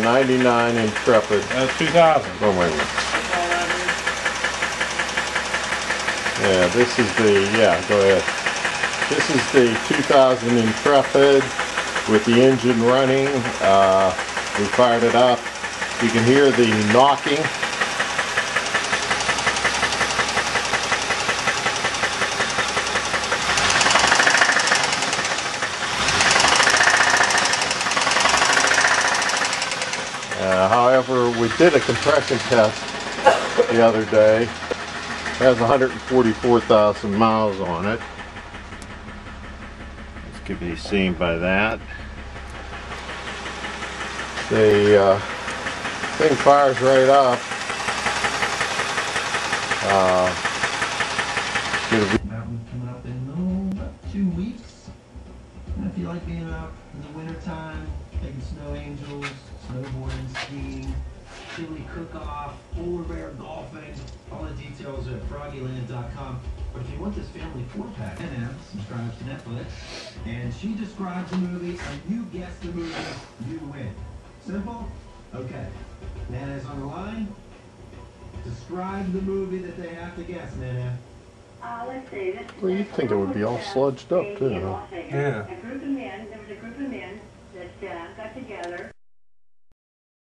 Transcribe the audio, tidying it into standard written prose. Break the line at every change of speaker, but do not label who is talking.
99 Intrepid.
2000.
Oh, wait a minute. Yeah, this is the, go ahead. This is the 2000 Intrepid with the engine running. We fired it up. You can hear the knocking. However, we did a compression test the other day. It has 144,000 miles on it. This can be seen by that. The thing fires right up.
Mountain coming up in about 2 weeks. And if you like being out in the winter time, taking snow angels, snowboarding, skiing, chili cook-off, polar bear golfing, all the details are at froggyland.com. But if you want this family 4-pack, Nana subscribes to Netflix, and she describes the movie, and you guess the movie, you win. Simple? Okay. Nana's on the line. Describe the movie that they have to guess, Nana.
Well, you'd think it would be all sludged up, too, huh?
Yeah.